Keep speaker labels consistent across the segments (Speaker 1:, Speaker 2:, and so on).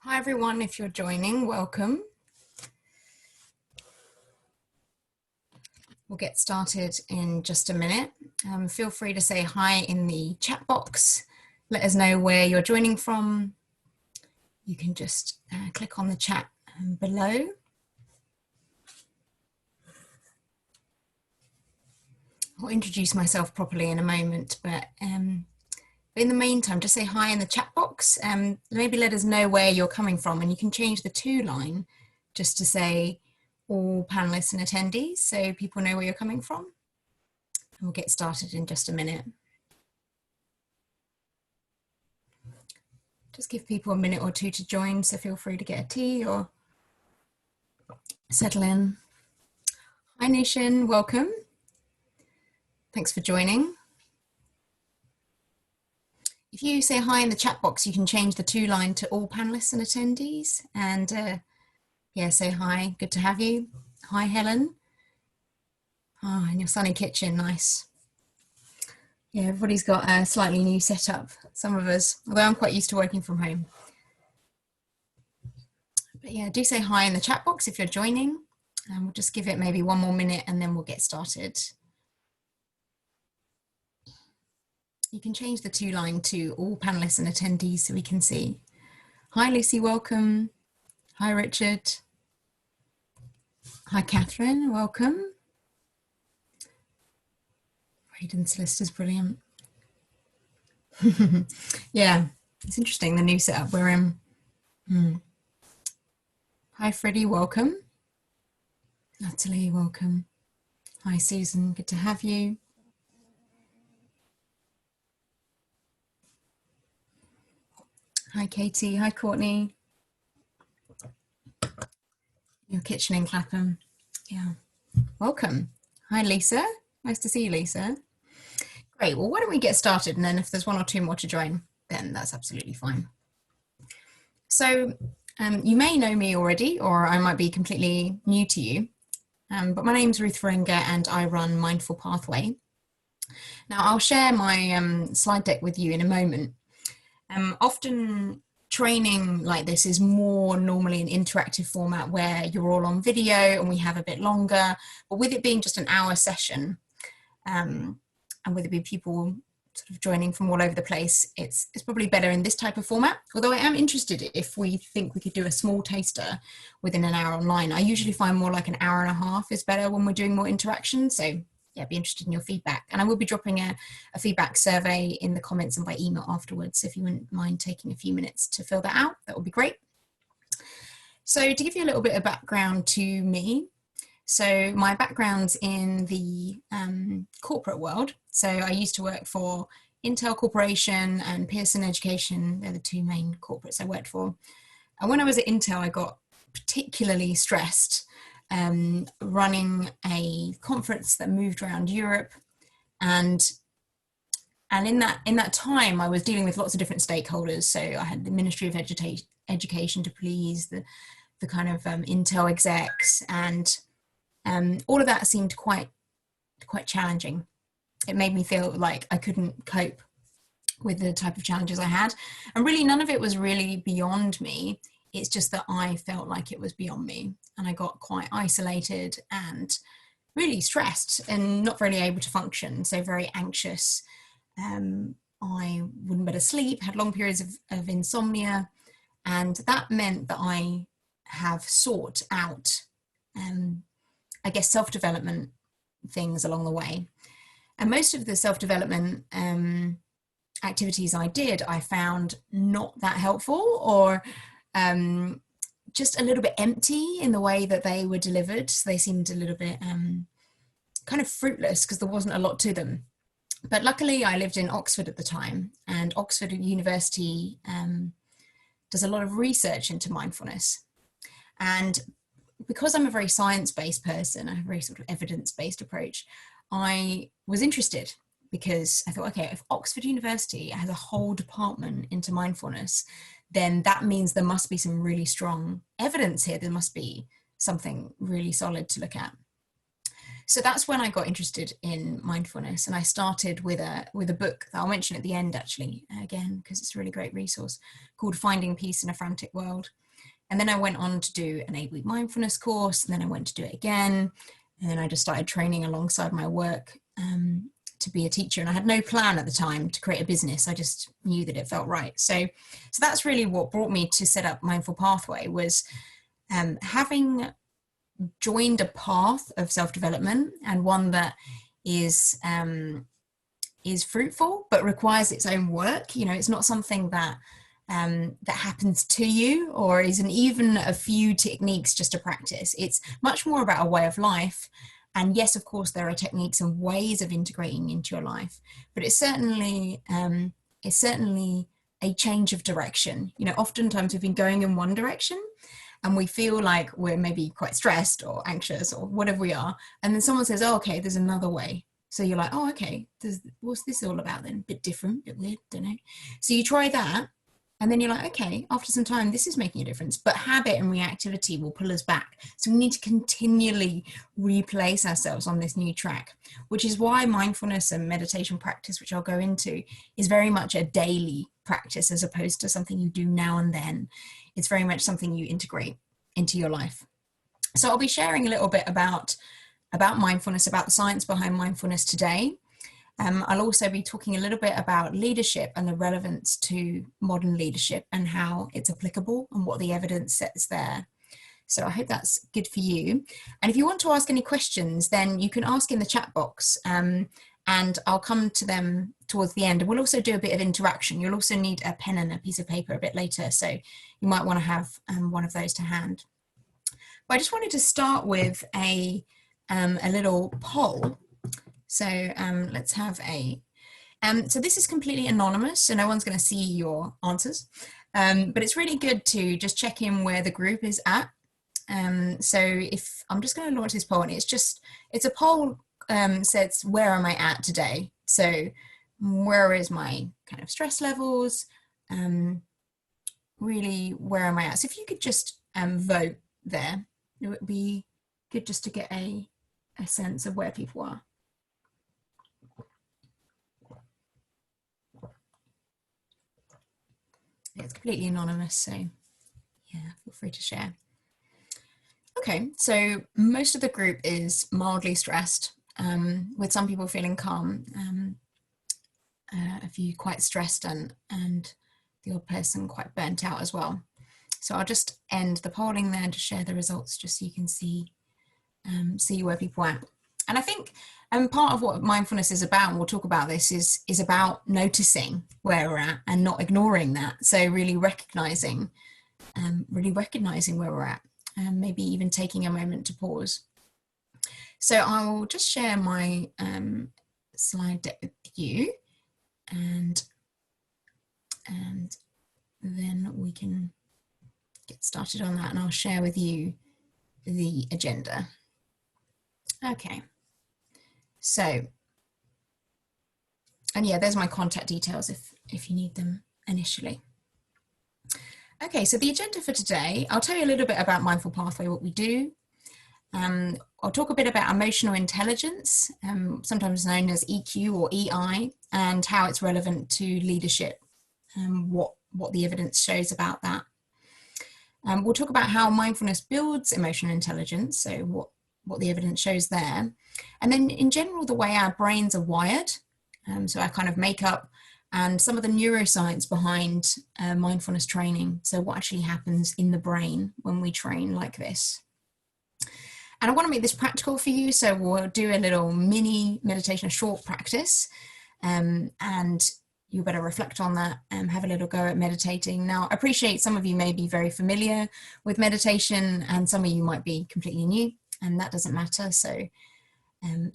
Speaker 1: Hi everyone, if you're joining, welcome. We'll get started in just a minute. Feel free to say hi in the chat box. Let us know where you're joining from. You can just click on the chat below. I'll introduce myself properly in a moment, but in the meantime, just say hi in the chat box. Maybe let us know where you're coming from, and you can change the to line just to say all panelists and attendees so people know where you're coming from. And we'll get started in just a minute. Just give people a minute or two to join, so feel free to get a tea or settle in. Hi Nation, welcome. Thanks for joining. If you say hi in the chat box, you can change the to line to all panelists and attendees. And yeah, say hi, good to have you. Hi Helen. Oh, in your sunny kitchen, nice. Yeah, everybody's got a slightly new setup, some of us, although I'm quite used to working from home. But yeah, do say hi in the chat box if you're joining. And we'll just give it maybe one more minute and then we'll get started. You can change the to line to all panelists and attendees so we can see. Hi Lucy, welcome. Hi Richard. Hi Catherine, welcome. Braden Solicitor's brilliant. Yeah, it's interesting, the new setup we're in. Hi Freddie, welcome. Natalie, welcome. Hi Susan, good to have you. Hi Katie, hi Courtney. Your kitchen in Clapham, yeah. Welcome. Hi Lisa, nice to see you Lisa. Great, well why don't we get started, and then if there's one or two more to join, then that's absolutely fine. So you may know me already, or I might be completely new to you, but my name's Ruth Ferenger and I run Mindful Pathway. Now I'll share my slide deck with you in a moment. Often training like this is more normally an interactive format where you're all on video and we have a bit longer, but with it being just an hour session, and with it being people sort of joining from all over the place, it's probably better in this type of format. Although I am interested if we think we could do a small taster within an hour online. I usually find more like an hour and a half is better when we're doing more interaction. So yeah, be interested in your feedback. And I will be dropping a feedback survey in the comments and by email afterwards. So if you wouldn't mind taking a few minutes to fill that out, that would be great. So to give you a little bit of background to me, so my background's in the corporate world. So I used to work for Intel Corporation and Pearson Education. They're the two main corporates I worked for. And when I was at Intel, I got particularly stressed running a conference that moved around Europe. And in that time, I was dealing with lots of different stakeholders. So I had the Ministry of Education to please, the kind of Intel execs, and all of that seemed quite challenging. It made me feel like I couldn't cope with the type of challenges I had. And really none of it was really beyond me. It's just that I felt like it was beyond me. And I got quite isolated and really stressed and not really able to function. So very anxious. I wouldn't better sleep, had long periods of insomnia. And that meant that I have sought out, I guess, self-development things along the way. And most of the self-development activities I did, I found not that helpful, or just a little bit empty in the way that they were delivered. So they seemed a little bit kind of fruitless because there wasn't a lot to them. But luckily I lived in Oxford at the time, and Oxford University does a lot of research into mindfulness. And because I'm a very science-based person, I have a very sort of evidence-based approach, I was interested because I thought, okay, if Oxford University has a whole department into mindfulness, then that means there must be some really strong evidence here. There must be something really solid to look at. So that's when I got interested in mindfulness, and I started with a book that I'll mention at the end, actually, again, because it's a really great resource, called Finding Peace in a Frantic World. And then I went on to do an 8-week mindfulness course, and then I went to do it again, and then I just started training alongside my work to be a teacher. And I had no plan at the time to create a business. I just knew that it felt right. So that's really what brought me to set up Mindful Pathway, was having joined a path of self-development, and one that is fruitful but requires its own work. You know, it's not something that that happens to you, or isn't even a few techniques just to practice. It's much more about a way of life. And yes, of course, there are techniques and ways of integrating into your life, but it's certainly a change of direction. You know, oftentimes we've been going in one direction, and we feel like we're maybe quite stressed or anxious or whatever we are. And then someone says, oh, okay, there's another way. So you're like, oh, okay, what's this all about then? Bit different, bit weird, don't know. So you try that, and then you're like, okay, after some time, this is making a difference. But habit and reactivity will pull us back. So we need to continually replace ourselves on this new track, which is why mindfulness and meditation practice, which I'll go into, is very much a daily practice as opposed to something you do now and then. It's very much something you integrate into your life. So I'll be sharing a little bit about mindfulness, about the science behind mindfulness today. I'll also be talking a little bit about leadership and the relevance to modern leadership and how it's applicable and what the evidence says there. So I hope that's good for you. And if you want to ask any questions, then you can ask in the chat box, and I'll come to them towards the end. And we'll also do a bit of interaction. You'll also need a pen and a piece of paper a bit later, so you might want to have one of those to hand. But I just wanted to start with a little poll. So let's have so this is completely anonymous, so no one's going to see your answers. But it's really good to just check in where the group is at. So if I'm just going to launch this poll, and it's a poll, says, where am I at today? So where is my kind of stress levels? Really, where am I at? So if you could just vote there, it would be good just to get a sense of where people are. It's completely anonymous, so yeah, feel free to share. Okay, so most of the group is mildly stressed, with some people feeling calm, a few quite stressed, and the odd person quite burnt out as well. So I'll just end the polling there to share the results, just so you can see where people are at. And I think part of what mindfulness is about, and we'll talk about this, is about noticing where we're at and not ignoring that. So really recognizing where we're at, and maybe even taking a moment to pause. So I will just share my slide deck with you, and then we can get started on that, and I'll share with you the agenda. Okay. So, and yeah, there's my contact details if you need them initially. Okay, so the agenda for today, I'll tell you a little bit about Mindful Pathway, what we do. I'll talk a bit about emotional intelligence, sometimes known as EQ or EI, and how it's relevant to leadership, what the evidence shows about that. We'll talk about how mindfulness builds emotional intelligence, so what the evidence shows there. And then in general, the way our brains are wired, so our kind of makeup, and some of the neuroscience behind mindfulness training. So what actually happens in the brain when we train like this. And I want to make this practical for you. So we'll do a little mini meditation, a short practice, and you better reflect on that and have a little go at meditating. Now, I appreciate some of you may be very familiar with meditation, and some of you might be completely new, and that doesn't matter. So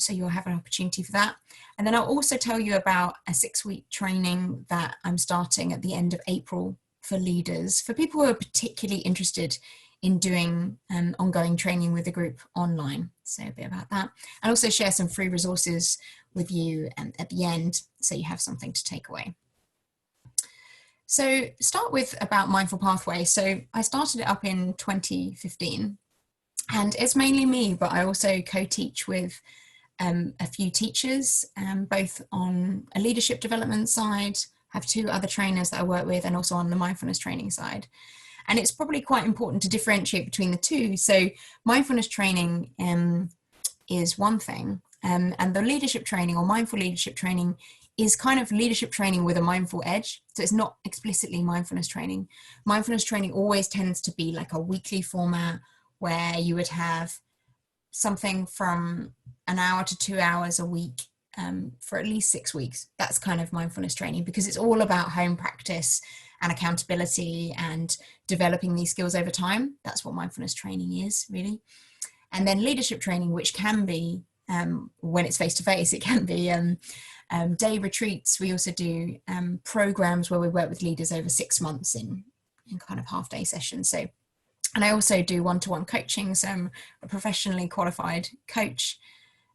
Speaker 1: you'll have an opportunity for that. And then I'll also tell you about a 6-week training that I'm starting at the end of April for leaders, for people who are particularly interested in doing ongoing training with the group online. So a bit about that. I'll also share some free resources with you at the end, so you have something to take away. So start with about Mindful Pathway. So I started it up in 2015. And it's mainly me, but I also co-teach with a few teachers, both on a leadership development side, have 2 other trainers that I work with, and also on the mindfulness training side. And it's probably quite important to differentiate between the two. So mindfulness training is one thing, and the leadership training or mindful leadership training is kind of leadership training with a mindful edge. So it's not explicitly mindfulness training. Mindfulness training always tends to be like a weekly format where you would have something from an hour to 2 hours a week for at least 6 weeks. That's kind of mindfulness training, because it's all about home practice and accountability and developing these skills over time. That's what mindfulness training is, really. And then leadership training, which can be, when it's face-to-face, it can be day retreats. We also do programs where we work with leaders over 6 months in kind of half-day sessions. So, and I also do one-to-one coaching. So I'm a professionally qualified coach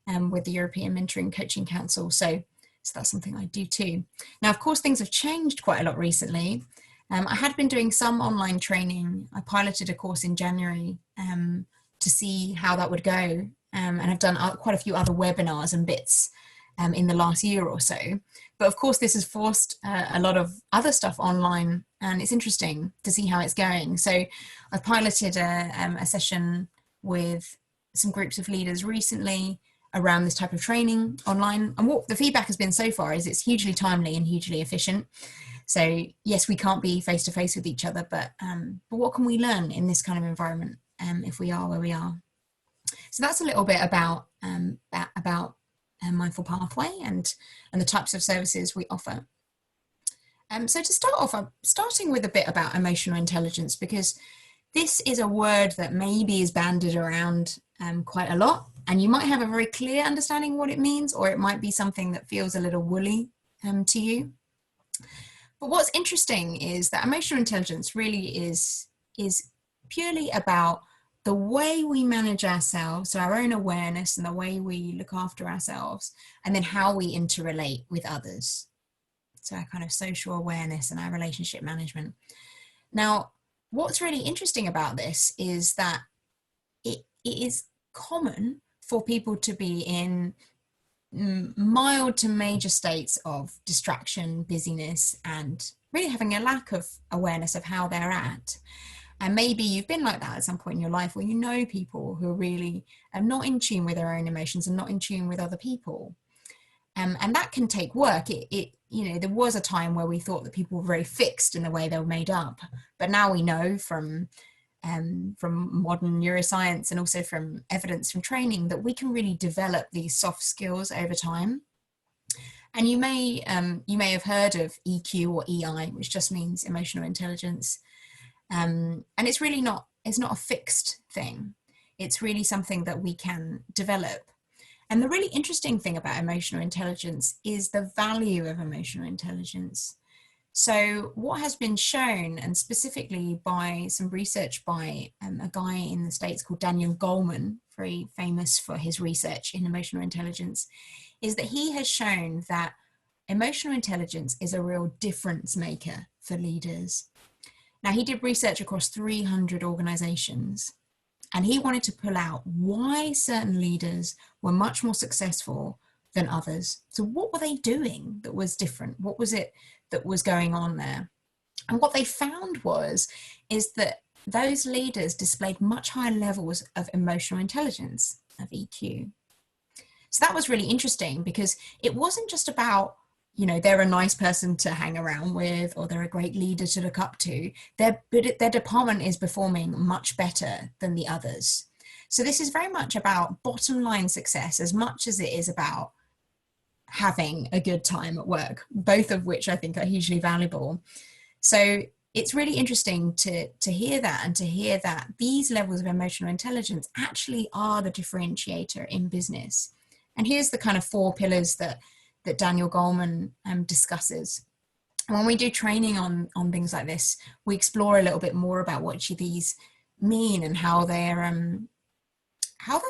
Speaker 1: with the European Mentoring Coaching Council. So that's something I do too. Now, of course, things have changed quite a lot recently. I had been doing some online training. I piloted a course in January to see how that would go. And I've done quite a few other webinars and bits in the last year or so. But of course, this has forced a lot of other stuff online, and it's interesting to see how it's going. So I've piloted a session with some groups of leaders recently around this type of training online. And what the feedback has been so far is it's hugely timely and hugely efficient. So yes, we can't be face to face with each other, but what can we learn in this kind of environment if we are where we are? So that's a little bit about Mindful Pathway and the types of services we offer. So to start off, I'm starting with a bit about emotional intelligence, because this is a word that maybe is bandied around quite a lot, and you might have a very clear understanding of what it means, or it might be something that feels a little woolly to you. But what's interesting is that emotional intelligence really is purely about the way we manage ourselves, so our own awareness and the way we look after ourselves, and then how we interrelate with others. So our kind of social awareness and our relationship management. Now, what's really interesting about this is that it is common for people to be in mild to major states of distraction, busyness, and really having a lack of awareness of how they're at. And maybe you've been like that at some point in your life, where you know people who are really not in tune with their own emotions and not in tune with other people. And that can take work. There was a time where we thought that people were very fixed in the way they were made up, but now we know from modern neuroscience and also from evidence from training that we can really develop these soft skills over time. And you may have heard of EQ or EI, which just means emotional intelligence. And it's really it's not a fixed thing. It's really something that we can develop. And the really interesting thing about emotional intelligence is the value of emotional intelligence. So what has been shown, and specifically by some research by a guy in the States called Daniel Goleman, very famous for his research in emotional intelligence, is that he has shown that emotional intelligence is a real difference maker for leaders. Now, he did research across 300 organizations, and he wanted to pull out why certain leaders were much more successful than others. So what were they doing that was different? What was it that was going on there? And what they found is that those leaders displayed much higher levels of emotional intelligence, of EQ. So that was really interesting, because it wasn't just about, they're a nice person to hang around with, or they're a great leader to look up to. Their department is performing much better than the others. So this is very much about bottom line success as much as it is about having a good time at work, both of which I think are hugely valuable. So it's really interesting to hear that, and to hear that these levels of emotional intelligence actually are the differentiator in business. And here's the kind of 4 pillars that Daniel Goleman discusses. And when we do training on things like this, we explore a little bit more about what these mean and how they're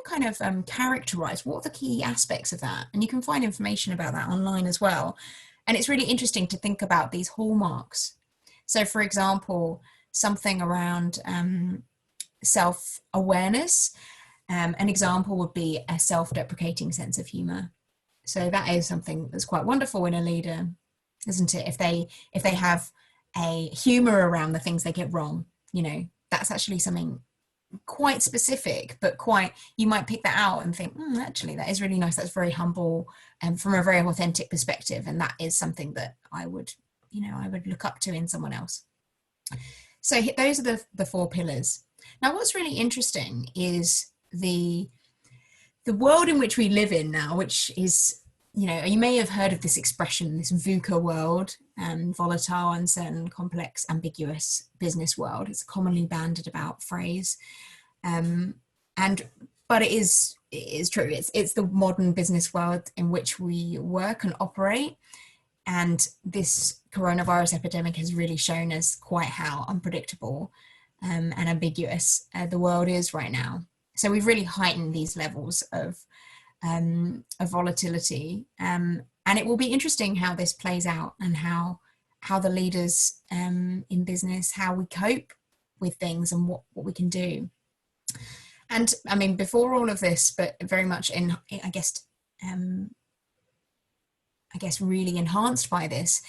Speaker 1: kind of characterized. What are the key aspects of that? And you can find information about that online as well. And it's really interesting to think about these hallmarks. So, for example, something around self-awareness. An example would be a self-deprecating sense of humor. So that is something that's quite wonderful in a leader, isn't it? If they have a humor around the things they get wrong, you know, that's actually something quite specific, but quite, you might pick that out and think, actually, that is really nice. That's very humble and from a very authentic perspective. And that is something that I would look up to in someone else. So those are the four pillars. Now, what's really interesting is the world in which we live in now, which is, you know, you may have heard of this expression, this VUCA world, volatile, uncertain, complex, ambiguous business world. It's a commonly bandied about phrase. But it is true. It's the modern business world in which we work and operate. And this coronavirus epidemic has really shown us quite how unpredictable and ambiguous the world is right now. So we've really heightened these levels of volatility. And it will be interesting how this plays out and how the leaders in business, how we cope with things and what we can do. And I mean, before all of this, but very much I guess really enhanced by this,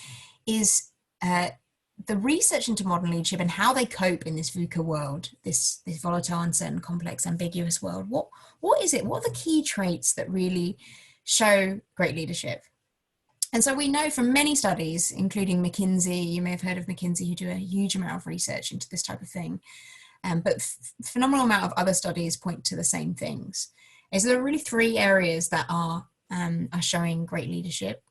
Speaker 1: is the research into modern leadership and how they cope in this VUCA world, this volatile, uncertain, complex, ambiguous world. What is it? What are the key traits that really show great leadership? And so we know from many studies, including McKinsey, you may have heard of McKinsey, who do a huge amount of research into this type of thing, but phenomenal amount of other studies point to the same things. And so there are really three areas that are showing great leadership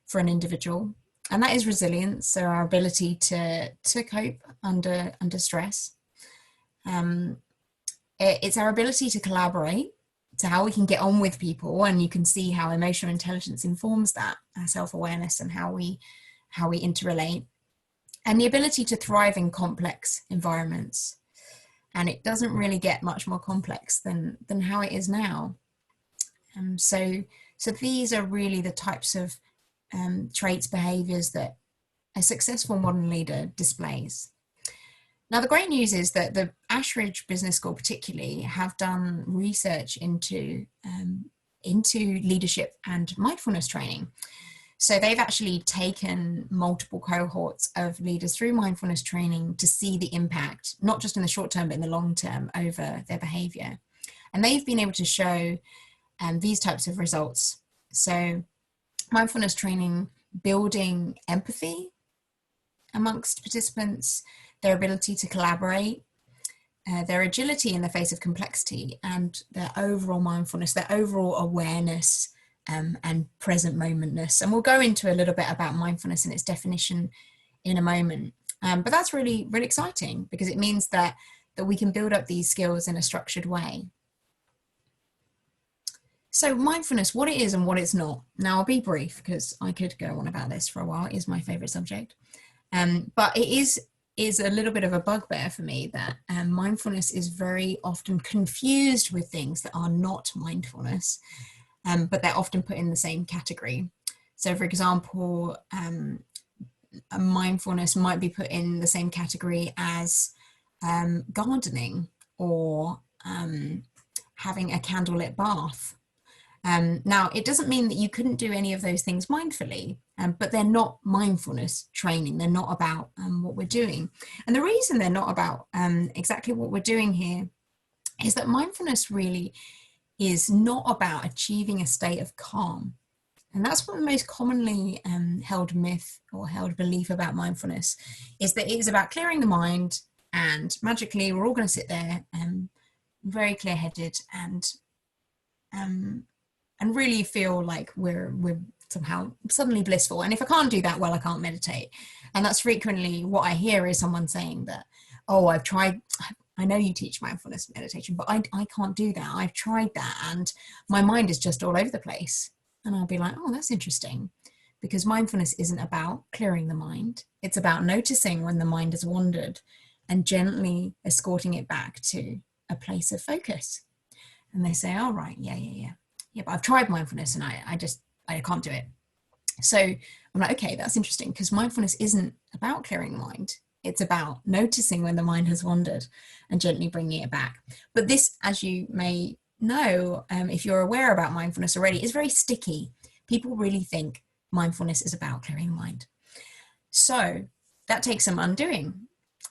Speaker 1: for an individual. And that is resilience, so our ability to cope under stress. It's our ability to collaborate, to how we can get on with people, and you can see how emotional intelligence informs that, our self-awareness and how we interrelate, and the ability to thrive in complex environments. And it doesn't really get much more complex than how it is now. So these are really the types of traits, behaviors that a successful modern leader displays. Now, the great news is that the Ashridge Business School particularly have done research into leadership and mindfulness training. So they've actually taken multiple cohorts of leaders through mindfulness training to see the impact, not just in the short term, but in the long term over their behavior. And they've been able to show these types of results. So mindfulness training, building empathy amongst participants, their ability to collaborate, their agility in the face of complexity, and their overall mindfulness, their overall awareness and present momentness. And we'll go into a little bit about mindfulness and its definition in a moment. But that's really, really exciting because it means that we can build up these skills in a structured way. So mindfulness, what it is and what it's not. Now I'll be brief because I could go on about this for a while. It is my favorite subject. But it is a little bit of a bugbear for me that mindfulness is very often confused with things that are not mindfulness, but they're often put in the same category. So for example, a mindfulness might be put in the same category as gardening or having a candlelit bath. Now, it doesn't mean that you couldn't do any of those things mindfully, but they're not mindfulness training. They're not about what we're doing. And the reason they're not about exactly what we're doing here is that mindfulness really is not about achieving a state of calm. And that's what the most commonly held myth or held belief about mindfulness is, that it is about clearing the mind and magically we're all going to sit there very clear-headed and really feel like we're somehow suddenly blissful. And if I can't do that, well, I can't meditate. And that's frequently what I hear is someone saying that, oh, I've tried, I know you teach mindfulness meditation, but I can't do that. I've tried that and my mind is just all over the place. And I'll be like, oh, that's interesting. Because mindfulness isn't about clearing the mind. It's about noticing when the mind has wandered and gently escorting it back to a place of focus. And they say, oh, right, yeah, but I've tried mindfulness and I can't do it. So I'm like, okay, that's interesting, because mindfulness isn't about clearing the mind. It's about noticing when the mind has wandered and gently bringing it back. But this, as you may know, if you're aware about mindfulness already, is very sticky. People really think mindfulness is about clearing the mind. So that takes some undoing.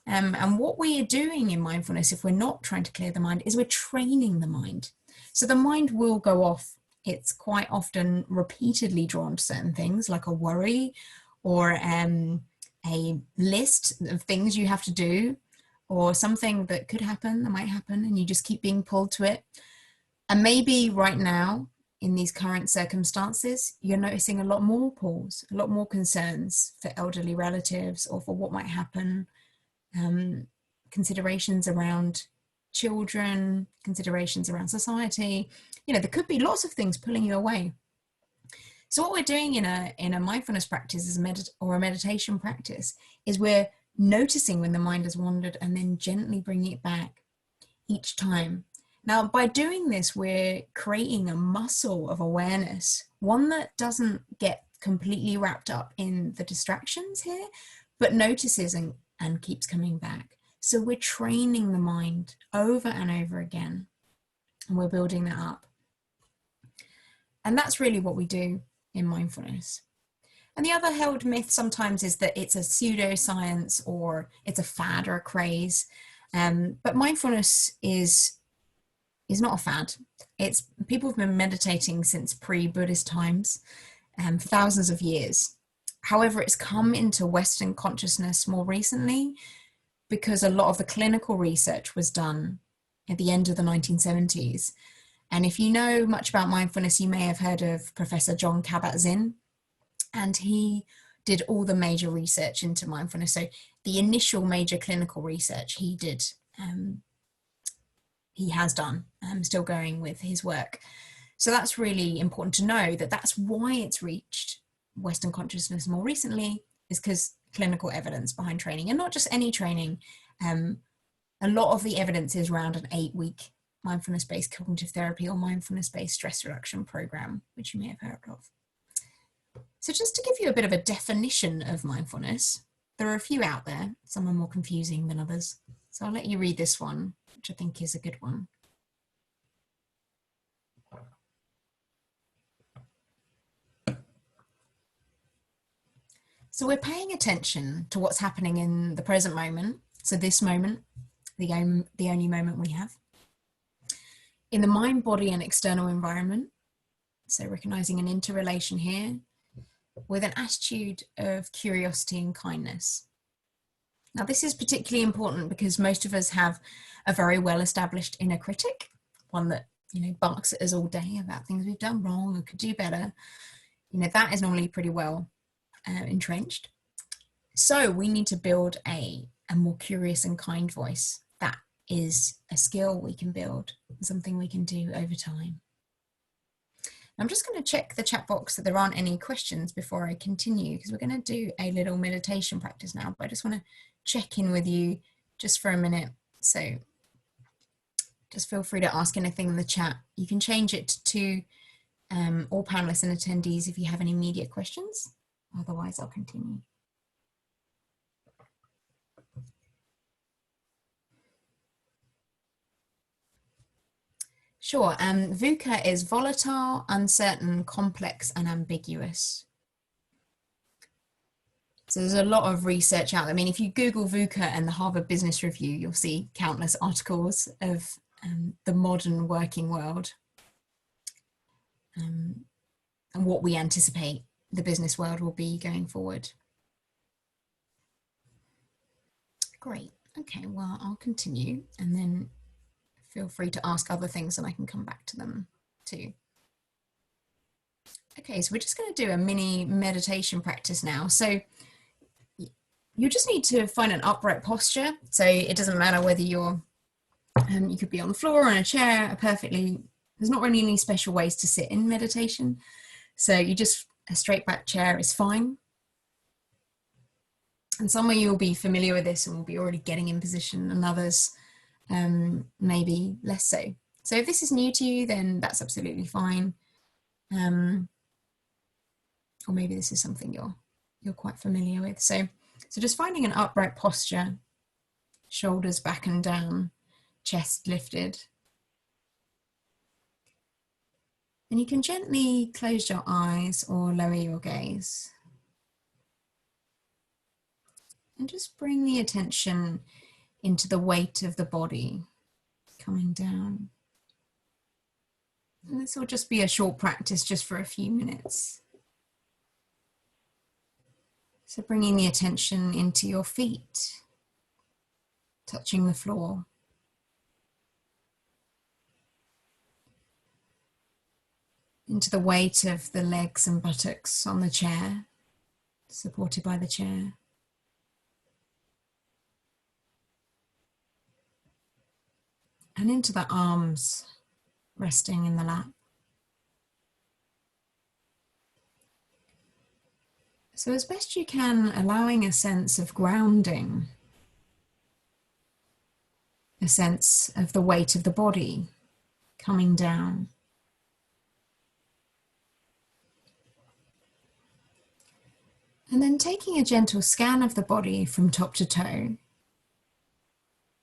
Speaker 1: And what we are doing in mindfulness, if we're not trying to clear the mind, is we're training the mind. So the mind will go off. It's quite often repeatedly drawn to certain things, like a worry or a list of things you have to do, or something that could happen, that might happen, and you just keep being pulled to it. And maybe right now, in these current circumstances, you're noticing a lot more pulls, a lot more concerns for elderly relatives or for what might happen. Considerations around children, considerations around society. There could be lots of things pulling you away. So what we're doing in a mindfulness practice is a meditation practice is we're noticing when the mind has wandered and then gently bringing it back each time. Now, by doing this, we're creating a muscle of awareness, one that doesn't get completely wrapped up in the distractions here, but notices and keeps coming back. So we're training the mind over and over again, and we're building that up. And that's really what we do in mindfulness. And the other held myth sometimes is that it's a pseudoscience or it's a fad or a craze. But mindfulness is not a fad. People have been meditating since pre-Buddhist times, for thousands of years. However, it's come into Western consciousness more recently because a lot of the clinical research was done at the end of the 1970s. And if you know much about mindfulness, you may have heard of Professor Jon Kabat-Zinn, and he did all the major research into mindfulness. So the initial major clinical research he did, he has done, still going with his work. So that's really important to know, that that's why it's reached Western consciousness more recently, is because clinical evidence behind training, and not just any training. A lot of the evidence is around an 8-week mindfulness-based cognitive therapy or mindfulness-based stress reduction program, which you may have heard of. So just to give you a bit of a definition of mindfulness, there are a few out there. Some are more confusing than others. So I'll let you read this one, which I think is a good one. So we're paying attention to what's happening in the present moment. So this moment, the only moment we have. In the mind, body, and external environment. So recognizing an interrelation here with an attitude of curiosity and kindness. Now, this is particularly important because most of us have a very well-established inner critic, one that, barks at us all day about things we've done wrong or could do better. That is normally pretty well entrenched. So we need to build a more curious and kind voice. That is a skill we can build, something we can do over time. I'm just going to check the chat box that there aren't any questions before I continue, because we're going to do a little meditation practice now, but I just want to check in with you just for a minute. So just feel free to ask anything in the chat. You can change it to all panelists and attendees if you have any immediate questions. Otherwise, I'll continue. Sure. VUCA is volatile, uncertain, complex, and ambiguous. So there's a lot of research out there. I mean, if you Google VUCA and the Harvard Business Review, you'll see countless articles of the modern working world and what we anticipate the business world will be going forward. Great. Okay, well, I'll continue and then feel free to ask other things and I can come back to them too. Okay, so we're just going to do a mini meditation practice now. So you just need to find an upright posture. So it doesn't matter whether you're, you could be on the floor or in a chair, there's not really any special ways to sit in meditation. So a straight back chair is fine. And some of you will be familiar with this and will be already getting in position, and others maybe less so. So if this is new to you, then that's absolutely fine. Or maybe this is something you're quite familiar with. So So just finding an upright posture, shoulders back and down, chest lifted. And you can gently close your eyes or lower your gaze. And just bring the attention into the weight of the body coming down. And this will just be a short practice just for a few minutes. So bringing the attention into your feet, touching the floor. Into the weight of the legs and buttocks on the chair, supported by the chair. And into the arms resting in the lap. So as best you can, allowing a sense of grounding, a sense of the weight of the body coming down. And then taking a gentle scan of the body from top to toe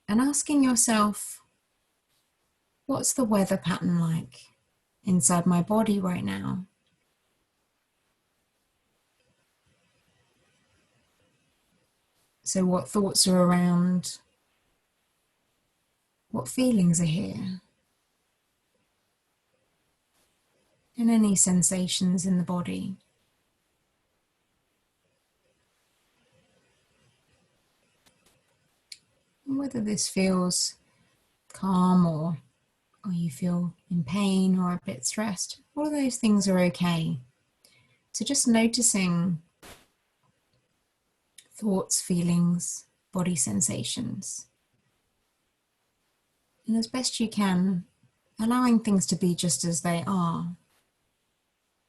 Speaker 1: and asking yourself, what's the weather pattern like inside my body right now? So what thoughts are around? What feelings are here? And any sensations in the body? And whether this feels calm or you feel in pain or a bit stressed, all of those things are okay. So just noticing thoughts, feelings, body sensations. And as best you can, allowing things to be just as they are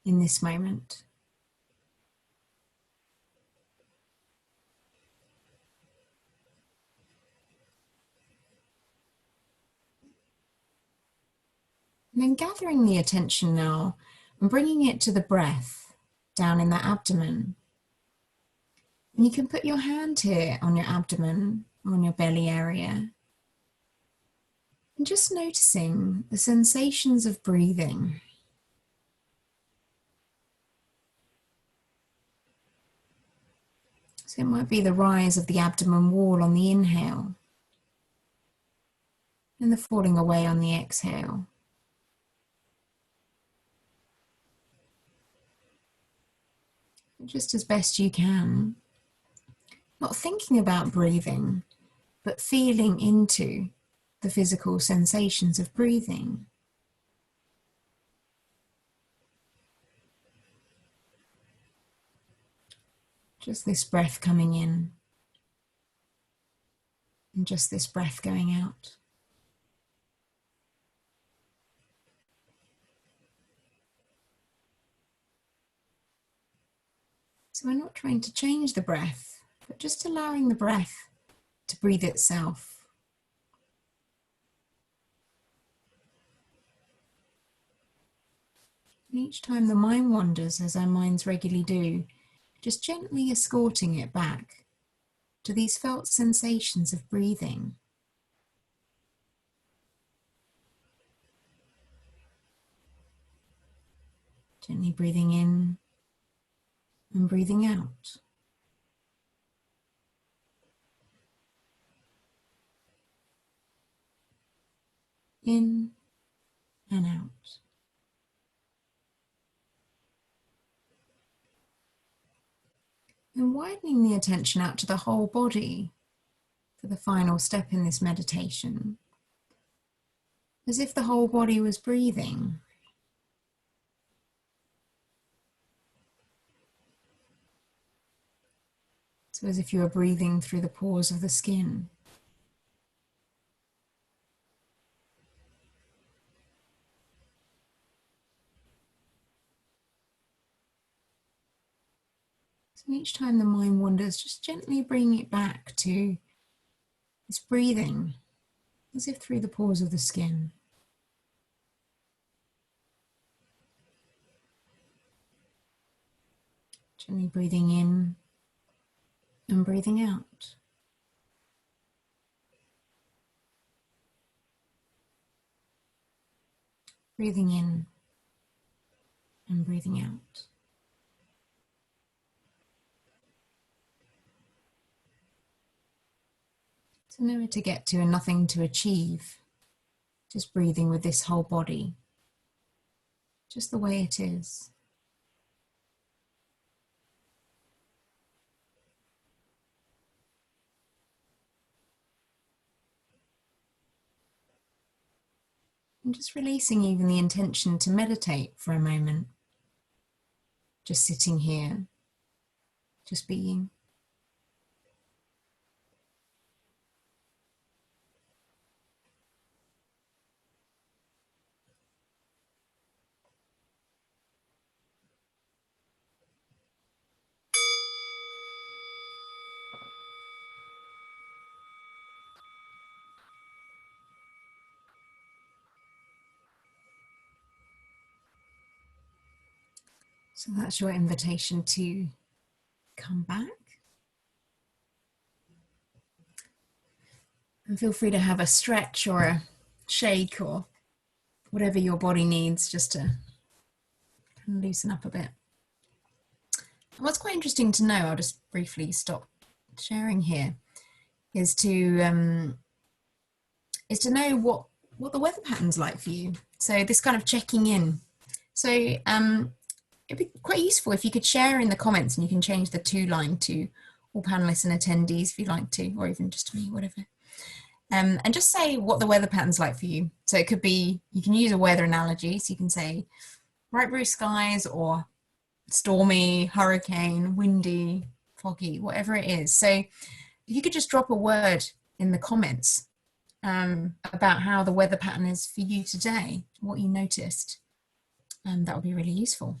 Speaker 1: in this moment. And then gathering the attention now and bringing it to the breath down in the abdomen. And you can put your hand here on your abdomen, on your belly area. And just noticing the sensations of breathing. So it might be the rise of the abdomen wall on the inhale and the falling away on the exhale. Just as best you can, not thinking about breathing, but feeling into the physical sensations of breathing. Just this breath coming in and just this breath going out. So we're not trying to change the breath, but just allowing the breath to breathe itself. And each time the mind wanders, as our minds regularly do, just gently escorting it back to these felt sensations of breathing. Gently breathing in and breathing out. In and out. And widening the attention out to the whole body for the final step in this meditation, as if the whole body was breathing. So as if you were breathing through the pores of the skin. So each time the mind wanders, just gently bring it back to this breathing, as if through the pores of the skin. Gently breathing in and breathing out. Breathing in and breathing out. So nowhere to get to and nothing to achieve. Just breathing with this whole body, just the way it is. And just releasing even the intention to meditate for a moment. Just sitting here, just being. So that's your invitation to come back. And feel free to have a stretch or a shake or whatever your body needs just to loosen up a bit. And what's quite interesting to know, I'll just briefly stop sharing here, is to know what the weather pattern's like for you. So this kind of checking in. So it'd be quite useful if you could share in the comments, and you can change the to line to all panelists and attendees if you'd like to, or even just to me, whatever. And just say what the weather pattern's like for you. So it could be, you can use a weather analogy. So you can say bright blue skies or stormy, hurricane, windy, foggy, whatever it is. So if you could just drop a word in the comments about how the weather pattern is for you today, what you noticed, that would be really useful.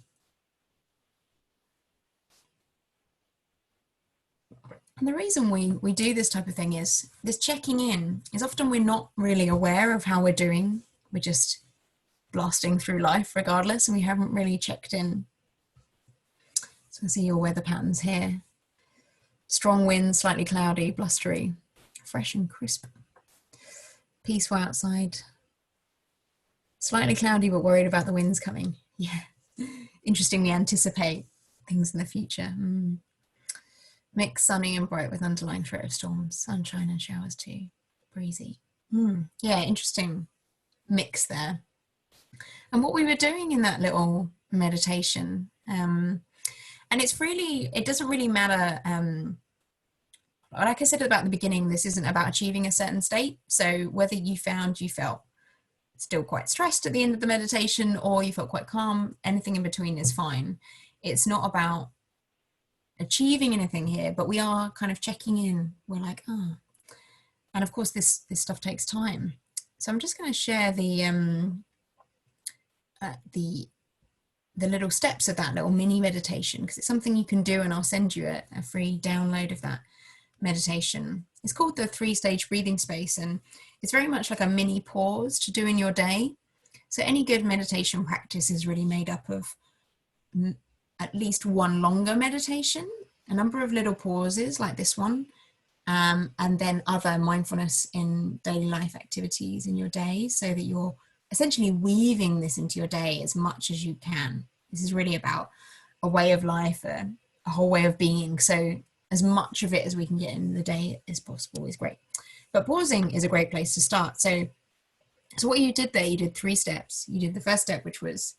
Speaker 1: And the reason we do this type of thing is this checking in is often we're not really aware of how we're doing. We're just blasting through life regardless, and we haven't really checked in. So I see your weather patterns here. Strong winds, slightly cloudy, blustery, fresh and crisp. Peaceful outside. Slightly cloudy, but worried about the winds coming. Yeah. Interesting, we anticipate things in the future. Mixed sunny and bright with underlying threat of storms, sunshine and showers too. Breezy. Yeah, interesting mix there. And what we were doing in that little meditation, and it doesn't really matter. Like I said about the beginning, this isn't about achieving a certain state. So whether you felt still quite stressed at the end of the meditation, or you felt quite calm, anything in between is fine. It's not about achieving anything here, but we are kind of checking in. We're like, and of course this stuff takes time. So I'm just going to share the little steps of that little mini meditation, because it's something you can do, and I'll send you a free download of that meditation. It's called the 3-stage breathing space, and it's very much like a mini pause to do in your day. So any good meditation practice is really made up of at least one longer meditation, a number of little pauses like this one, and then other mindfulness in daily life activities in your day, so that you're essentially weaving this into your day as much as you can. This is really about a way of life, a whole way of being. So as much of it as we can get in the day as possible is great. But pausing is a great place to start. So what you did there, you did 3 steps. You did the first step, which was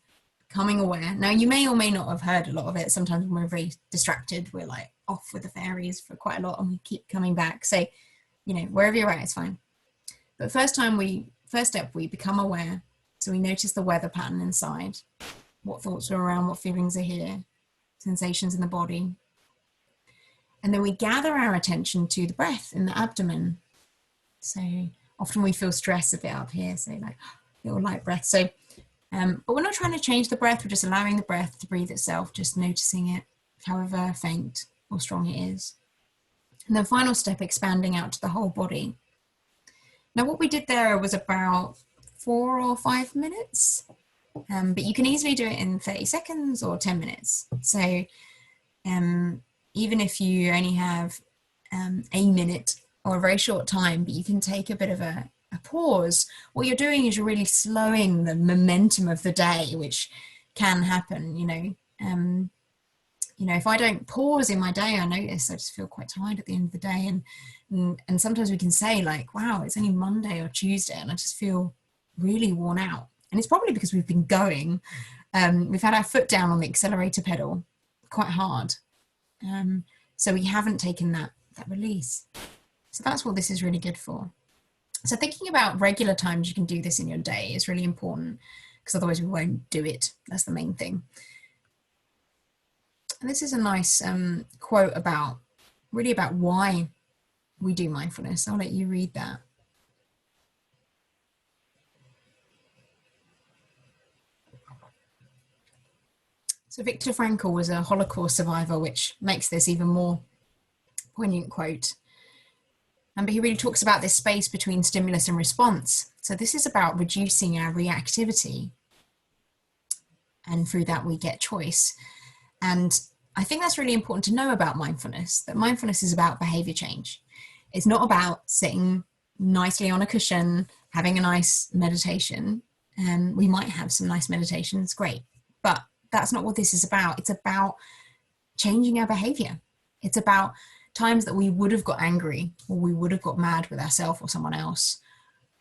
Speaker 1: becoming aware. Now, you may or may not have heard a lot of it. Sometimes when we're very distracted, we're like off with the fairies for quite a lot, and we keep coming back. So, wherever you're at, it's fine. But first step, we become aware. So we notice the weather pattern inside, what thoughts are around, what feelings are here, sensations in the body. And then we gather our attention to the breath in the abdomen. So often we feel stress a bit up here, so like little light breath. So, but we're not trying to change the breath. We're just allowing the breath to breathe itself, just noticing it, however faint or strong it is. And the final step, expanding out to the whole body. Now, what we did there was about 4 or 5 minutes, but you can easily do it in 30 seconds or 10 minutes. So even if you only have a minute or a very short time, but you can take a bit of a pause. What you're doing is you're really slowing the momentum of the day, which can happen, if I don't pause in my day, I notice I just feel quite tired at the end of the day. And sometimes we can say like, wow, it's only Monday or Tuesday and I just feel really worn out. And it's probably because we've been going, we've had our foot down on the accelerator pedal quite hard. So we haven't taken that release. So that's what this is really good for. So thinking about regular times you can do this in your day is really important, because otherwise we won't do it. That's the main thing. And this is a nice quote about why we do mindfulness. I'll let you read that. So Viktor Frankl was a Holocaust survivor, which makes this even more poignant quote. But he really talks about this space between stimulus and response. So this is about reducing our reactivity. And through that, we get choice. And I think that's really important to know about mindfulness, that mindfulness is about behavior change. It's not about sitting nicely on a cushion, having a nice meditation. We might have some nice meditations, great. But that's not what this is about. It's about changing our behavior. It's about times that we would have got angry, or we would have got mad with ourselves or someone else,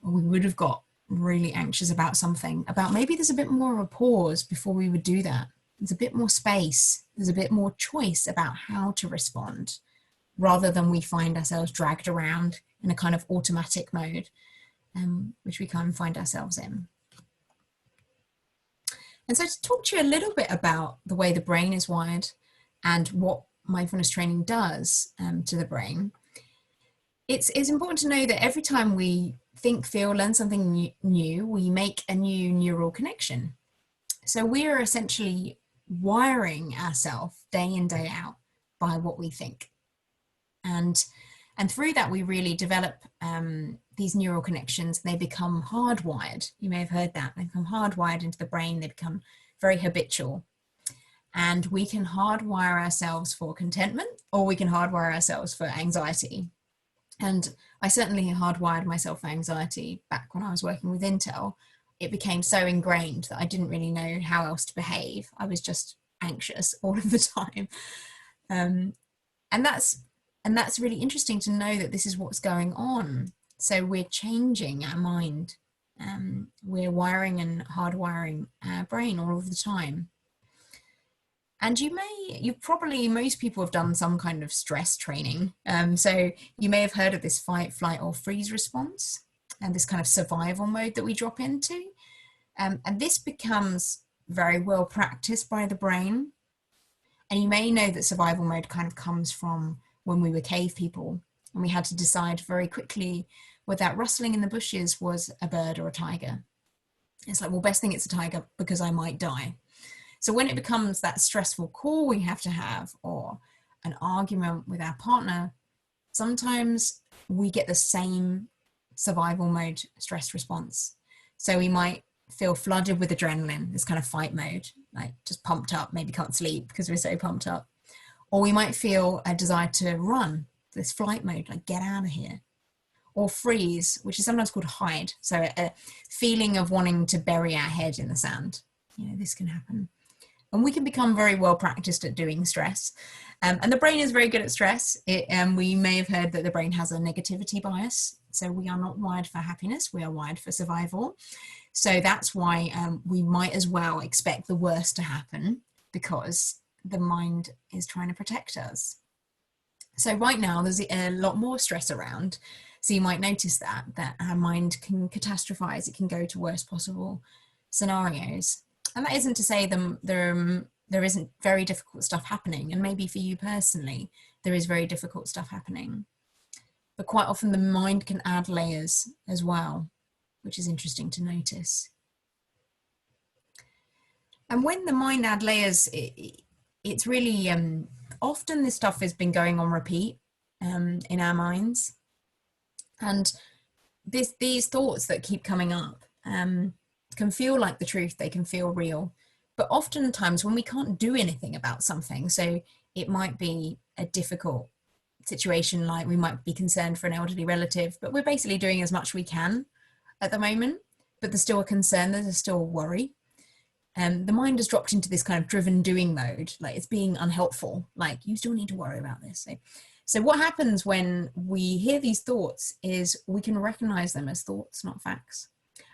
Speaker 1: or we would have got really anxious about something, about maybe there's a bit more of a pause before we would do that. There's a bit more space. There's a bit more choice about how to respond, rather than we find ourselves dragged around in a kind of automatic mode, which we kind of find ourselves in. And so to talk to you a little bit about the way the brain is wired and what mindfulness training does to the brain, it's important to know that every time we think, feel, learn something new, we make a new neural connection. So we are essentially wiring ourselves day in, day out by what we think. And through that, we really develop these neural connections. They become hardwired. You may have heard that. They become hardwired into the brain. They become very habitual. And we can hardwire ourselves for contentment, or we can hardwire ourselves for anxiety. And I certainly hardwired myself for anxiety back when I was working with Intel. It became so ingrained that I didn't really know how else to behave. I was just anxious all of the time. And that's really interesting to know that this is what's going on. So we're changing our mind. We're wiring and hardwiring our brain all of the time. And most people have done some kind of stress training. So you may have heard of this fight, flight, or freeze response, and this kind of survival mode that we drop into. And this becomes very well practiced by the brain. And you may know that survival mode kind of comes from when we were cave people, and we had to decide very quickly whether that rustling in the bushes was a bird or a tiger. It's like, well, best thing it's a tiger because I might die. So when it becomes that stressful call we have to have, or an argument with our partner, sometimes we get the same survival mode stress response. So we might feel flooded with adrenaline, this kind of fight mode, like just pumped up, maybe can't sleep because we're so pumped up. Or we might feel a desire to run, this flight mode, like get out of here. Or freeze, which is sometimes called hide. So a feeling of wanting to bury our head in the sand. This can happen. And we can become very well practiced at doing stress. And the brain is very good at stress. We may have heard that the brain has a negativity bias. So we are not wired for happiness. We are wired for survival. So that's why we might as well expect the worst to happen, because the mind is trying to protect us. So right now there's a lot more stress around. So you might notice that our mind can catastrophize. It can go to worst possible scenarios. And that isn't to say there isn't very difficult stuff happening. And maybe for you personally, there is very difficult stuff happening. But quite often the mind can add layers as well, which is interesting to notice. And when the mind adds layers, it's really, often this stuff has been going on repeat in our minds. And these thoughts that keep coming up can feel like the truth, they can feel real. But oftentimes when we can't do anything about something, so it might be a difficult situation like we might be concerned for an elderly relative, but we're basically doing as much we can at the moment, but there's still a concern, there's still a worry. The mind has dropped into this kind of driven doing mode, like it's being unhelpful, like you still need to worry about this. So what happens when we hear these thoughts is we can recognize them as thoughts, not facts.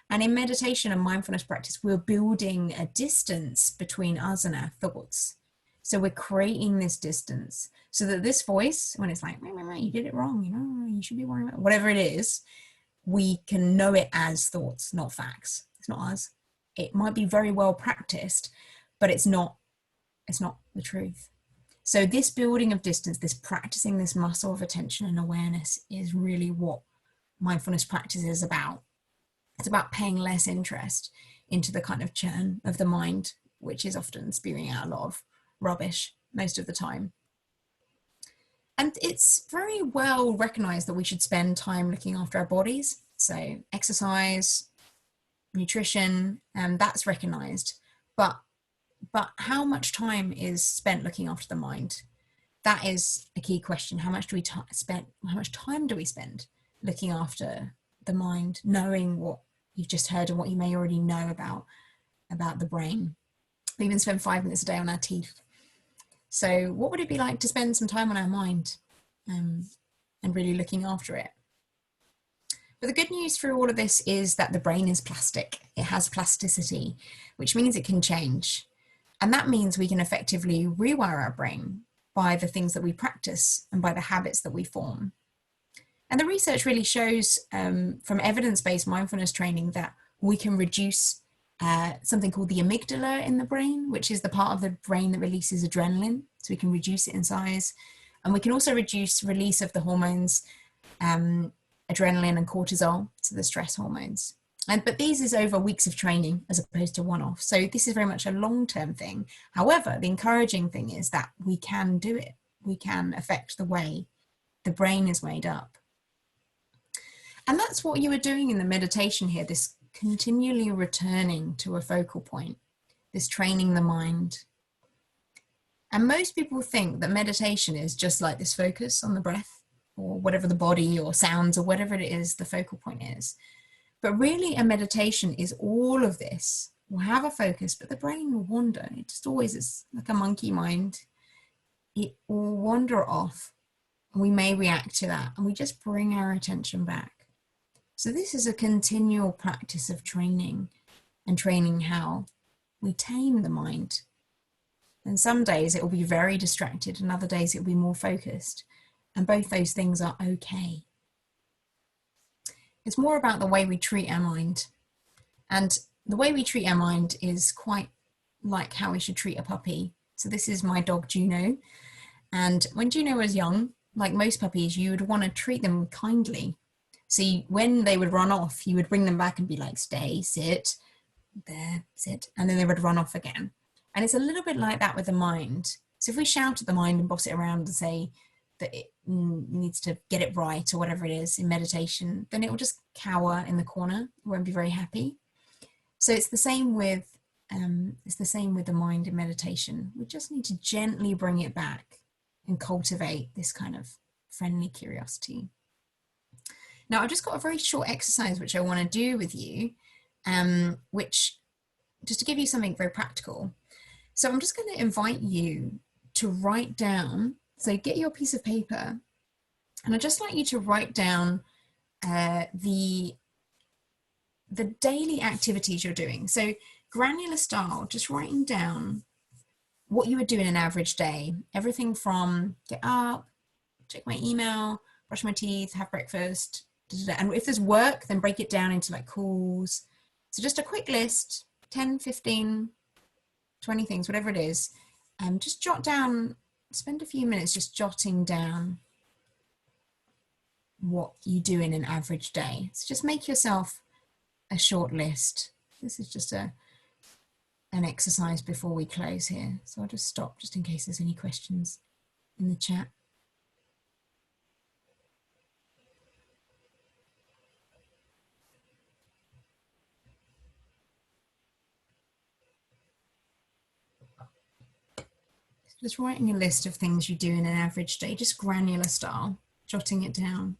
Speaker 1: And in meditation and mindfulness practice, we're building a distance between us and our thoughts. So we're creating this distance so that this voice, when it's like, you did it wrong, you should be worrying about whatever it is, we can know it as thoughts, not facts. It's not us. It might be very well practiced, but it's not the truth. So this building of distance, this practicing this muscle of attention and awareness is really what mindfulness practice is about. It's about paying less interest into the kind of churn of the mind, which is often spewing out a lot of rubbish most of the time. And it's very well recognized that we should spend time looking after our bodies. So exercise, nutrition, and that's recognized. But how much time is spent looking after the mind? That is a key question. How much time do we spend looking after the mind, knowing what you've just heard and what you may already know about the brain? We even spend 5 minutes a day on our teeth. So what would it be like to spend some time on our mind and really looking after it? But the good news through all of this is that the brain is plastic. It has plasticity, which means it can change. And that means we can effectively rewire our brain by the things that we practice and by the habits that we form. And the research really shows from evidence-based mindfulness training that we can reduce something called the amygdala in the brain, which is the part of the brain that releases adrenaline. So we can reduce it in size. And we can also reduce release of the hormones, adrenaline and cortisol, so the stress hormones. But these is over weeks of training as opposed to one-off. So this is very much a long-term thing. However, the encouraging thing is that we can do it. We can affect the way the brain is made up. And that's what you were doing in the meditation here, this continually returning to a focal point, this training the mind. And most people think that meditation is just like this focus on the breath or whatever the body or sounds or whatever it is the focal point is. But really a meditation is all of this. We'll have a focus, but the brain will wander. It just always is like a monkey mind. It will wander off and we may react to that and we just bring our attention back. So this is a continual practice of training and training how we tame the mind. And some days it will be very distracted and other days it will be more focused. And both those things are okay. It's more about the way we treat our mind. And the way we treat our mind is quite like how we should treat a puppy. So this is my dog Juno. And when Juno was young, like most puppies, you would want to treat them kindly. So when they would run off, you would bring them back and be like, stay, sit, there, sit. And then they would run off again. And it's a little bit like that with the mind. So if we shout at the mind and boss it around and say that it needs to get it right or whatever it is in meditation, then it will just cower in the corner. It won't be very happy. So it's the same with the mind in meditation. We just need to gently bring it back and cultivate this kind of friendly curiosity. Now, I've just got a very short exercise which I want to do with you, which just to give you something very practical. So I'm just going to invite you to write down, so get your piece of paper, and I'd just like you to write down the daily activities you're doing. So granular style, just writing down what you would do in an average day. Everything from get up, check my email, brush my teeth, have breakfast, and if there's work, then break it down into like calls. So just a quick list, 10, 15, 20 things, whatever it is. Just jot down, spend a few minutes just jotting down what you do in an average day. So just make yourself a short list. This is just an exercise before we close here. So I'll just stop just in case there's any questions in the chat. Just writing a list of things you do in an average day, just granular style, jotting it down.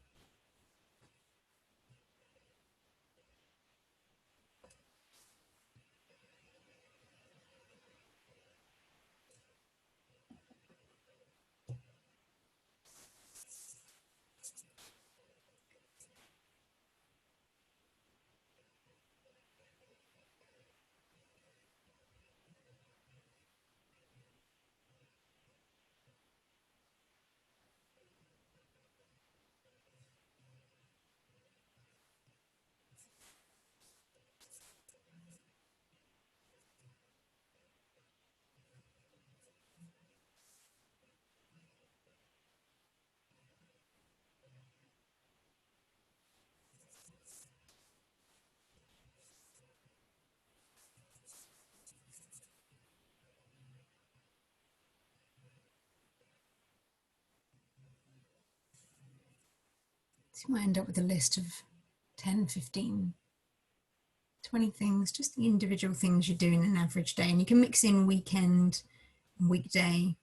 Speaker 1: So you might end up with a list of 10, 15, 20 things, just the individual things you do in an average day. And you can mix in weekend and weekday.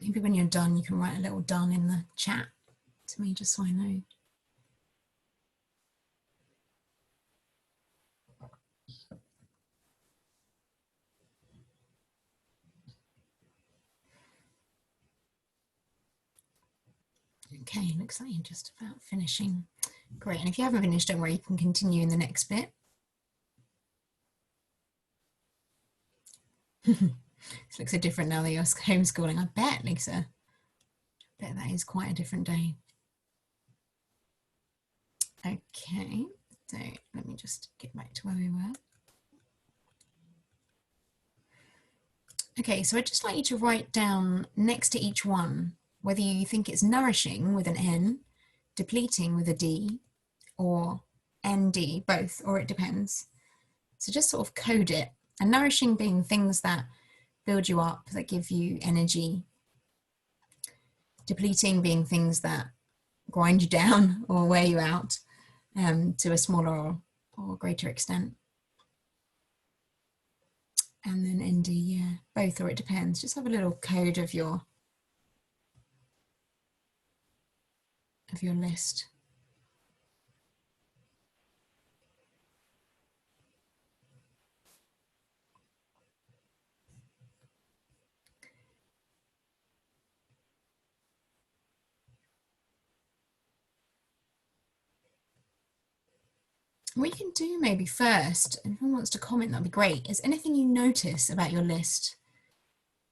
Speaker 1: Maybe when you're done, you can write a little done in the chat to me, just so I know. Okay, looks like you're just about finishing. Great, and if you haven't finished, don't worry, you can continue in the next bit. This looks so different now that you're homeschooling. I bet, Lisa. I bet that is quite a different day. Okay, so let me just get back to where we were. Okay, so I'd just like you to write down next to each one whether you think it's nourishing with an N, depleting with a D, or ND, both, or it depends. So just sort of code it. And nourishing being things that build you up, that give you energy. Depleting being things that grind you down or wear you out to a smaller or greater extent. And then ND, yeah, both, or it depends. Just have a little code of your list. What you can do maybe first, and if anyone wants to comment, that'd be great, is anything you notice about your list,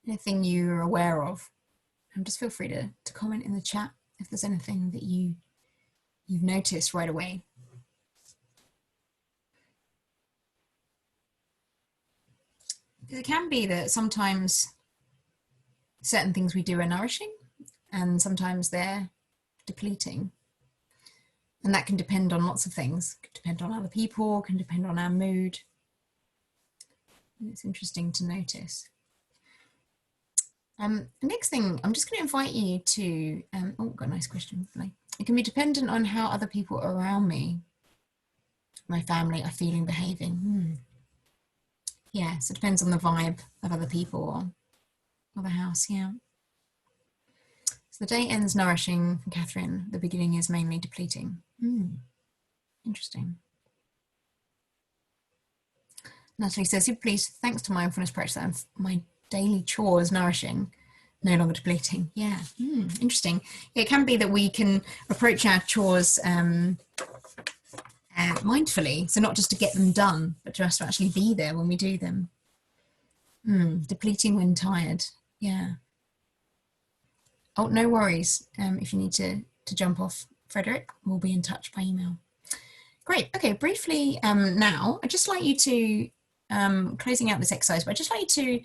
Speaker 1: anything you're aware of, and just feel free to comment in the chat if there's anything that you've noticed right away. Because it can be that sometimes certain things we do are nourishing and sometimes they're depleting. And that can depend on lots of things. It can depend on other people, can depend on our mood. And it's interesting to notice. The next thing, I'm just going to invite you to, oh, got a nice question. It can be dependent on how other people around me, my family, are feeling, behaving. Yeah, so it depends on the vibe of other people or the house, yeah. So the day ends nourishing from Catherine. The beginning is mainly depleting. Interesting. Natalie says, super pleased, thanks to mindfulness practice, my daily chores nourishing, no longer depleting. Yeah, interesting. It can be that we can approach our chores mindfully, so not just to get them done, but just to actually be there when we do them. Depleting when tired. Yeah. Oh, no worries. If you need to jump off, Frederick, we'll be in touch by email. Great. Okay, briefly now, I'd just like you to, closing out this exercise, but I'd just like you to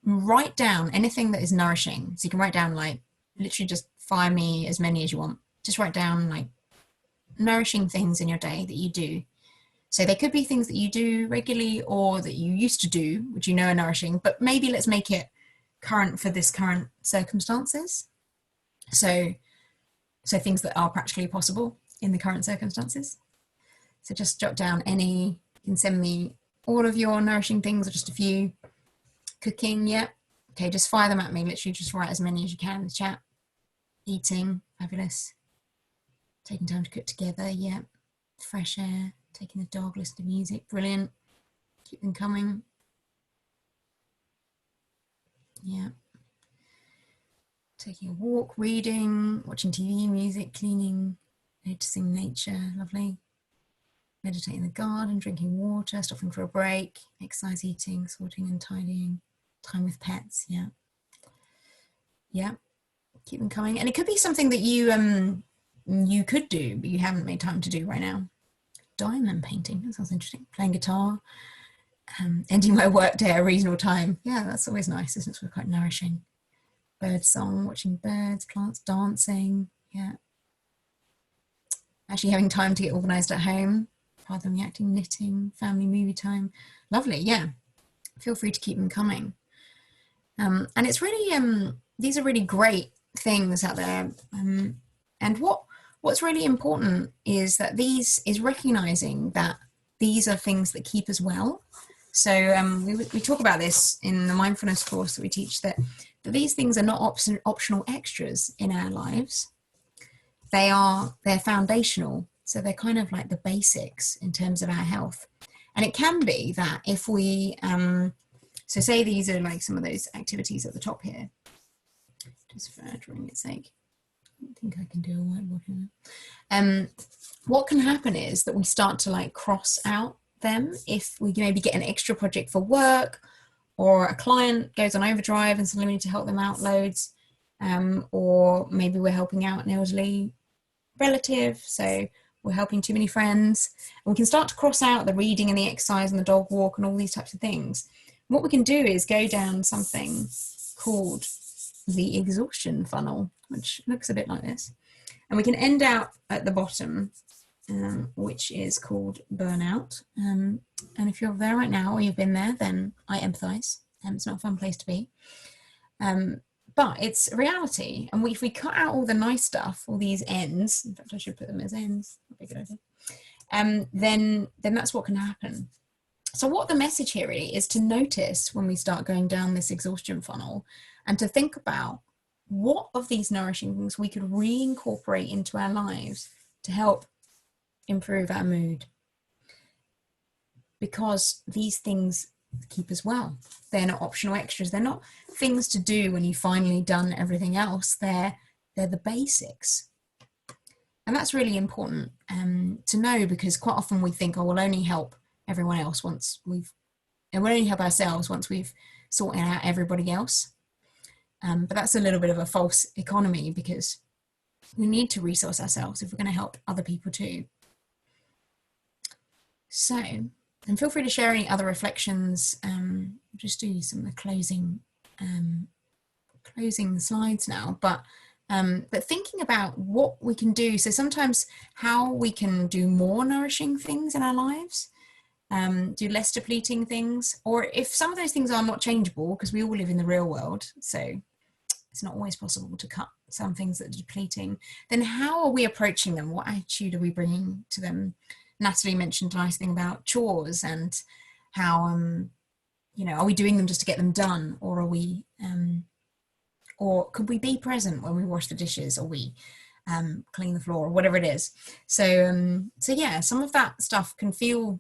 Speaker 1: write down anything that is nourishing. So you can write down, like, literally just fire me as many as you want. Just write down, like, nourishing things in your day that you do. So they could be things that you do regularly or that you used to do, which you know are nourishing, but maybe let's make it current for this current circumstances. So things that are practically possible in the current circumstances. So just jot down you can send me all of your nourishing things or just a few. Cooking, yeah. Okay, just fire them at me. Literally just write as many as you can in the chat. Eating, fabulous. Taking time to cook together, yeah. Fresh air, taking the dog, listening to music, brilliant. Keep them coming. Yeah. Taking a walk, reading, watching TV, music, cleaning, noticing nature, lovely. Meditating in the garden, drinking water, stopping for a break, exercise, eating, sorting and tidying, time with pets, yeah. Yeah, keep them coming. And it could be something that you could do, but you haven't made time to do right now. Diamond painting, that sounds interesting. Playing guitar, ending my work day at a reasonable time. Yeah, that's always nice, isn't it? It's quite nourishing. Bird song, watching birds, plants, dancing, yeah. Actually having time to get organized at home, rather than reacting, knitting, family movie time. Lovely, yeah. Feel free to keep them coming. And it's really, these are really great things out there. And what's really important is that is recognizing that these are things that keep us well. So we talk about this in the mindfulness course that we teach, that these things are not optional extras in our lives. They're foundational. So they're kind of like the basics in terms of our health. And it can be that if we, so say these are like some of those activities at the top here, just for drawing's sake. I don't think I can do a whiteboard here. What can happen is that we start to like cross out them if we maybe get an extra project for work, or a client goes on overdrive and suddenly we need to help them out loads, or maybe we're helping out an elderly relative, so we're helping too many friends, and we can start to cross out the reading and the exercise and the dog walk and all these types of things. What we can do is go down something called the exhaustion funnel, which looks a bit like this, and we can end out at the bottom, which is called burnout. And if you're there right now or you've been there, then I empathize. It's not a fun place to be. But it's a reality. And if we cut out all the nice stuff, all these ends, in fact, I should put them as ends, that'd be a good idea. Then that's what can happen. So what the message here really is to notice when we start going down this exhaustion funnel, and to think about what of these nourishing things we could reincorporate into our lives to help improve our mood. Because these things keep us well. They're not optional extras. They're not things to do when you've finally done everything else. They're the basics. And that's really important to know, because quite often we think, oh, we'll only help everyone else we'll only help ourselves once we've sorted out everybody else. But that's a little bit of a false economy, because we need to resource ourselves if we're going to help other people too. So, and feel free to share any other reflections. Just do some of the closing slides now, but thinking about what we can do. So sometimes how we can do more nourishing things in our lives, do less depleting things, or if some of those things are not changeable, because we all live in the real world, so it's not always possible to cut some things that are depleting, then how are we approaching them? What attitude are we bringing to them? Natalie mentioned a nice thing about chores and how, are we doing them just to get them done, or are we, or could we be present when we wash the dishes, or we clean the floor, or whatever it is. So yeah, some of that stuff can feel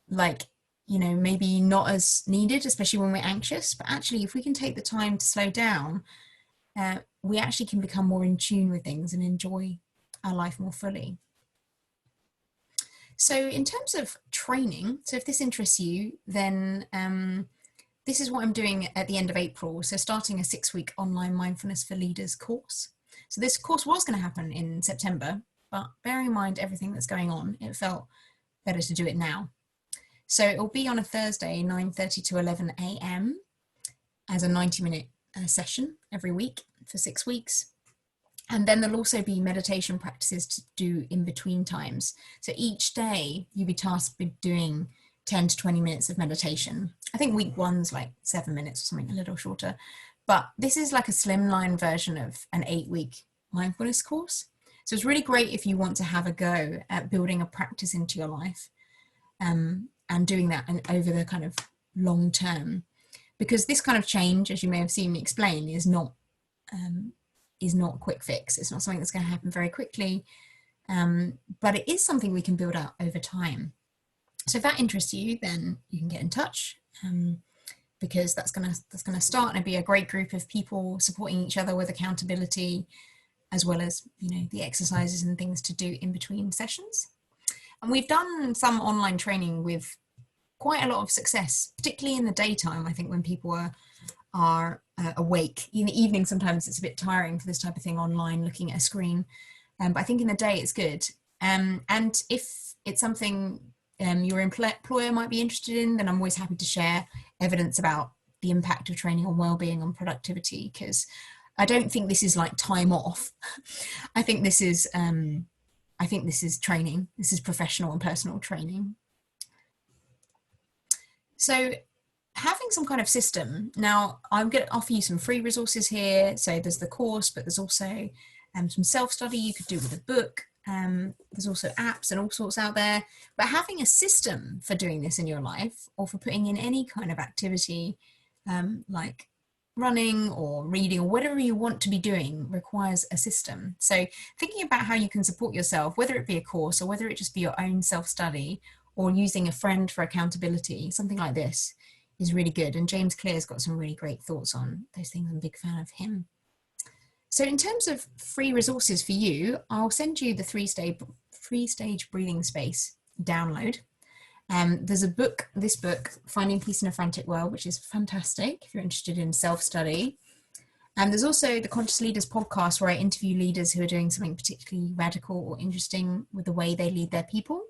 Speaker 1: like, maybe not as needed, especially when we're anxious, but actually if we can take the time to slow down, we actually can become more in tune with things and enjoy our life more fully. So in terms of training, so if this interests you, then this is what I'm doing at the end of April. So starting a 6-week online mindfulness for leaders course. So this course was going to happen in September, but bearing in mind everything that's going on, it felt better to do it now. So it will be on a Thursday, 9:30 to 11 a.m. as a 90-minute session every week for 6 weeks. And then there'll also be meditation practices to do in between times. So each day you'll be tasked with doing 10 to 20 minutes of meditation. I think week one's like 7 minutes or something, a little shorter. But this is like a slimline version of an 8-week mindfulness course. So it's really great if you want to have a go at building a practice into your life, and doing that and over the kind of long term. Because this kind of change, as you may have seen me explain, is not a quick fix. It's not something that's going to happen very quickly, but it is something we can build out over time. So if that interests you, then you can get in touch, because that's going to start and be a great group of people supporting each other with accountability, as well as, you know, the exercises and things to do in between sessions. And we've done some online training with quite a lot of success, particularly in the daytime. I think when people are awake. In the evening, sometimes it's a bit tiring for this type of thing online, looking at a screen. But I think in the day it's good. And if it's something your employer might be interested in, then I'm always happy to share evidence about the impact of training on well-being, on productivity, because I don't think this is like time off. I think this is training. This is professional and personal training. So having some kind of system. Now, I'm going to offer you some free resources here. So there's the course, but there's also some self-study you could do with a book. There's also apps and all sorts out there. But having a system for doing this in your life, or for putting in any kind of activity, like running or reading or whatever you want to be doing, requires a system. So thinking about how you can support yourself, whether it be a course or whether it just be your own self-study, or using a friend for accountability, something like this is really good. And James Clear's got some really great thoughts on those things. I'm a big fan of him. So in terms of free resources for you, I'll send you the three-stage breathing space download. There's this book, Finding Peace in a Frantic World, which is fantastic if you're interested in self-study. And there's also the Conscious Leaders podcast, where I interview leaders who are doing something particularly radical or interesting with the way they lead their people.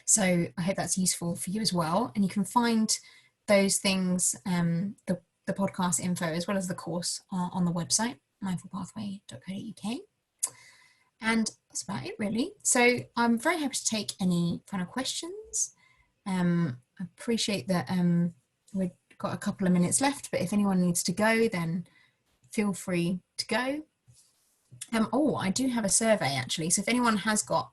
Speaker 1: So I hope that's useful for you as well. And you can find those things, the podcast info, as well as the course, on the website, mindfulpathway.co.uk. And that's about it, really. So I'm very happy to take any final questions. I appreciate that we've got a couple of minutes left, but if anyone needs to go, then feel free to go. I do have a survey, actually. So if anyone has got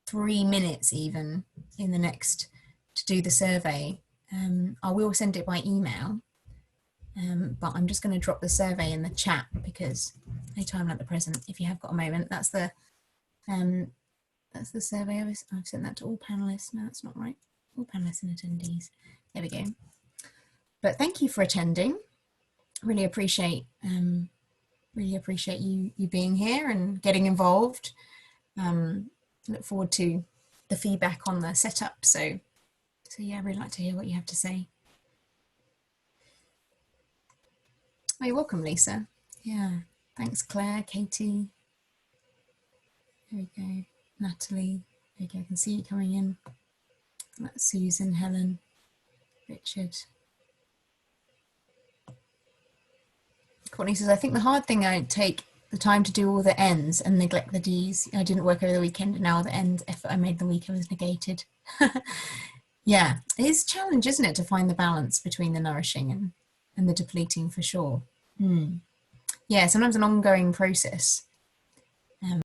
Speaker 1: 3 minutes even in the next to do the survey, I will send it by email. But I'm just going to drop the survey in the chat, because no time like the present, if you have got a moment. That's the survey. I've sent that to all panelists. No, that's not right. All panelists and attendees. There we go. But thank you for attending. Really appreciate you being here and getting involved. Look forward to the feedback on the setup. So yeah, I'd really like to hear what you have to say. Oh, you're welcome, Lisa. Yeah, thanks, Claire, Katie. There we go. Natalie. There you go. I can see you coming in. That's Susan, Helen, Richard. Courtney says, I think the hard thing, I take the time to do all the N's and neglect the D's. I didn't work over the weekend, and now the N's effort I made the week was negated. Yeah, it is a challenge, isn't it, to find the balance between the nourishing and the depleting, for sure. Yeah, sometimes an ongoing process.